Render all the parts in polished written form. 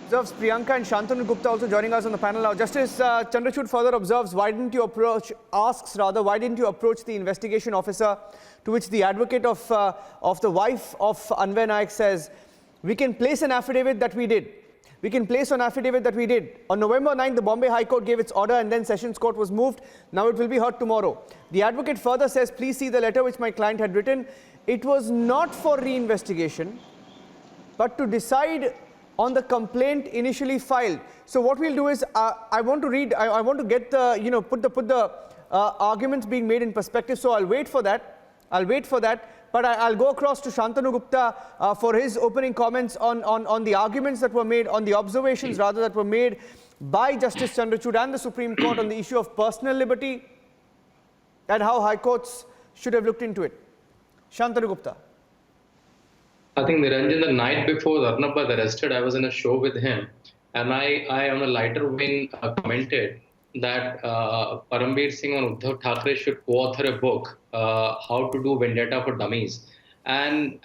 observes Priyanka and Shantanu Gupta also joining us on the panel now. Justice Chandrachud further observes, why didn't you approach the investigation officer, to which the advocate of the wife of Anvay Naik says, we can place an affidavit that we did. We can place an affidavit that we did. On November 9th, the Bombay High Court gave its order and then Sessions Court was moved. Now it will be heard tomorrow. The advocate further says, please see the letter which my client had written. It was not for reinvestigation, but to decide on the complaint initially filed. So what we'll do is, I want to get the, put the arguments being made in perspective. So I'll wait for that. But I'll go across to Shantanu Gupta for his opening comments on the arguments that were made, on the observations rather that were made by Justice Chandrachud and the Supreme Court on the issue of personal liberty and how high courts should have looked into it. Shantanu Gupta. I think Niranjan, the night before Arnab was arrested, I was in a show with him, and I on a lighter vein commented that Parambir Singh and Uddhav Thackeray should co-author a book, How to Do Vendetta for Dummies. And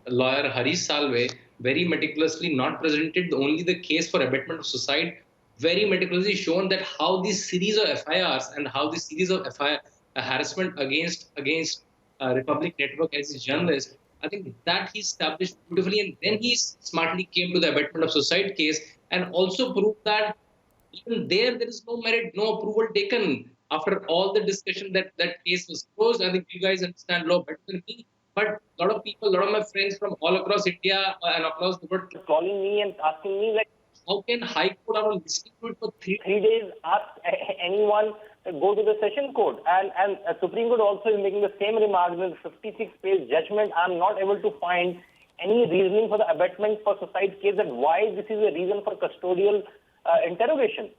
lawyer Harish Salve very meticulously not presented only the case for abetment of suicide, very meticulously shown that how this series of FIRs and how this series of FIR harassment against Republic Network as a journalist, I think that he established beautifully, and then he smartly came to the abetment of suicide case and also proved that even there is no merit, no approval taken. After all the discussion that case was closed, I think you guys understand law better than me. But a lot of people, a lot of my friends from all across India and across the world calling me and asking me, like, how can High Court are listening to it for three days, ask anyone go to the Session Court? And Supreme Court also is making the same remarks in the 56-page judgment. I'm not able to find any reasoning for the abetment for suicide case, that why this is a reason for custodial interrogation.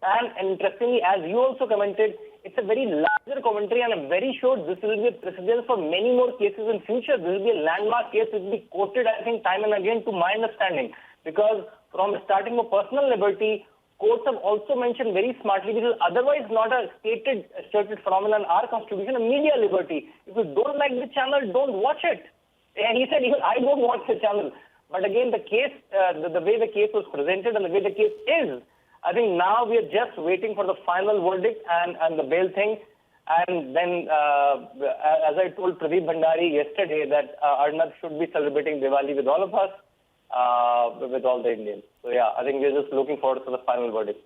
And interestingly, as you also commented, it's a very larger commentary, and I'm very sure this will be a precedent for many more cases in future. This will be a landmark case. It will be quoted, I think, time and again, to my understanding, because from starting with personal liberty, courts have also mentioned very smartly, which is otherwise not a stated phenomenon in our constitution, a media liberty. If you don't like the channel, don't watch it. And he said, even I don't watch the channel. But again, the case, the way the case was presented and the way the case is, I think now we are just waiting for the final verdict and the bail thing. And then, as I told Pradeep Bhandari yesterday, that Arnab should be celebrating Diwali with all of us, with all the Indians. So yeah, I think we're just looking forward to the final verdict.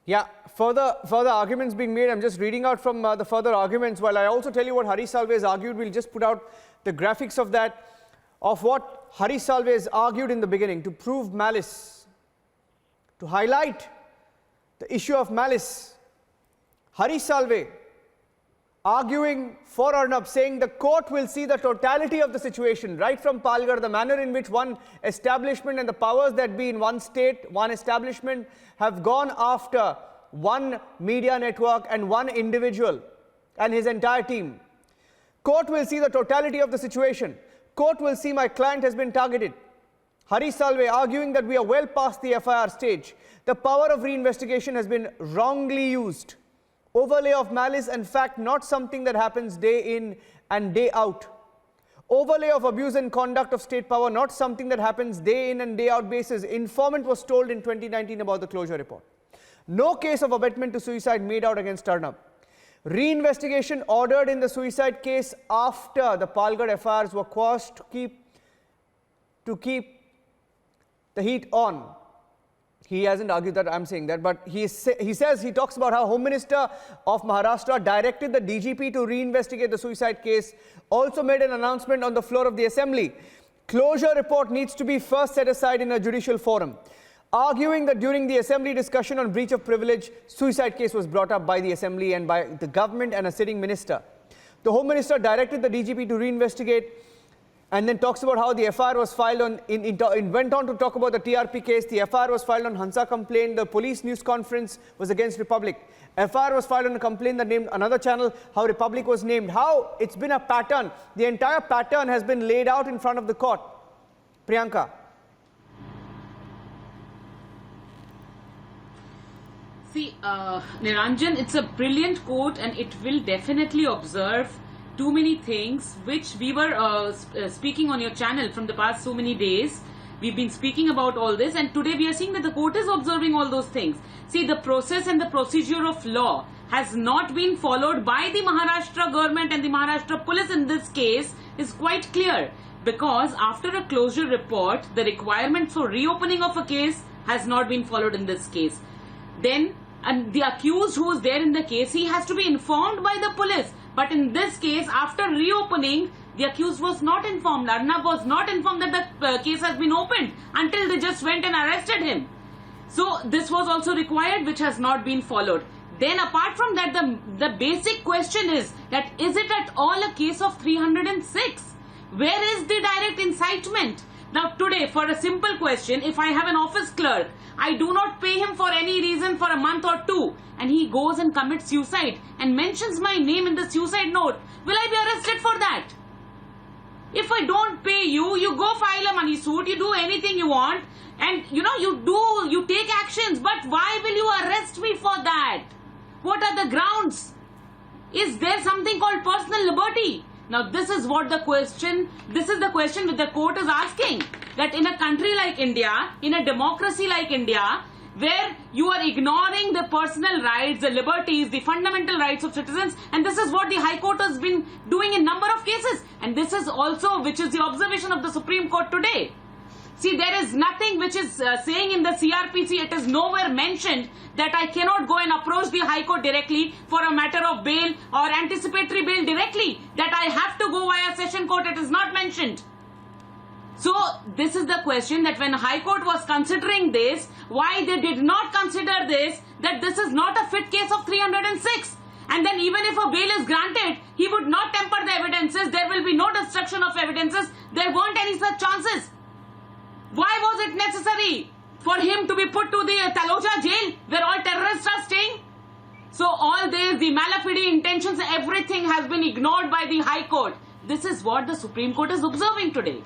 Yeah, further arguments being made. I'm just reading out from the further arguments. While I also tell you what Harish Salve has argued, we'll just put out the graphics of that, of what Harish Salve has argued in the beginning to prove malice, to highlight the issue of malice. Harish Salve arguing for Arnab, saying the court will see the totality of the situation, right from Palghar, the manner in which one establishment and the powers that be in one state, one establishment, have gone after one media network and one individual and his entire team. Court will see the totality of the situation. Court will see my client has been targeted. Harish Salve arguing that we are well past the FIR stage. The power of reinvestigation has been wrongly used. Overlay of malice and fact, not something that happens day in and day out. Overlay of abuse and conduct of state power, not something that happens day in and day out basis. Informant was told in 2019 about the closure report. No case of abetment to suicide made out against Arnab. Reinvestigation ordered in the suicide case after the Palghar FIRs were quashed to keep the heat on. He hasn't argued that I'm saying that, but he talks about how Home Minister of Maharashtra directed the DGP to reinvestigate the suicide case, also made an announcement on the floor of the Assembly. Closure report needs to be first set aside in a judicial forum. Arguing that during the Assembly discussion on breach of privilege, suicide case was brought up by the Assembly and by the government and a sitting minister. The Home Minister directed the DGP to reinvestigate, and then talks about how the FIR was filed on, went on to talk about the TRP case. The FIR was filed on Hansa complaint. The police news conference was against Republic. FIR was filed on a complaint that named another channel, how Republic was named. How it's been a pattern. The entire pattern has been laid out in front of the court. Priyanka. See, Niranjan, it's a brilliant quote, and it will definitely observe too many things which we were speaking on your channel from the past so many days, We've been speaking about all this, and today we are seeing that the court is observing all those things. See, the process and the procedure of law has not been followed by the Maharashtra government and the Maharashtra police in this case is quite clear. Because after a closure report, the requirement for reopening of a case has not been followed in this case. Then, and the accused who is there in the case, he has to be informed by the police. But in this case, after reopening, the accused was not informed. Arnab was not informed that the case has been opened until they just went and arrested him. So this was also required, which has not been followed. Then apart from that, the basic question is that is it at all a case of 306? Where is the direct incitement? Now today, for a simple question, if I have an office clerk, I do not pay him for any reason for a month or two, and he goes and commits suicide and mentions my name in the suicide note, will I be arrested for that? If I don't pay you, you go file a money suit, you do anything you want, and you take actions, but why will you arrest me for that? What are the grounds? Is there something called personal liberty? Now this is the question which the court is asking, that in a country like India, in a democracy like India, where you are ignoring the personal rights, the liberties, the fundamental rights of citizens, and this is what the High Court has been doing in number of cases, and this is also which is the observation of the Supreme Court today. See, there is nothing which is saying in the CRPC, it is nowhere mentioned that I cannot go and approach the High Court directly for a matter of bail or anticipatory bail directly, that I have to go via session court, it is not mentioned. So, this is the question, that when High Court was considering this, why they did not consider this, that this is not a fit case of 306. And then even if a bail is granted, he would not temper the evidences, there will be no destruction of evidences, there weren't any such chances. Why was it necessary for him to be put to the Taloja jail where all terrorists are staying? So all this, the malafide intentions, everything has been ignored by the High Court. This is what the Supreme Court is observing today.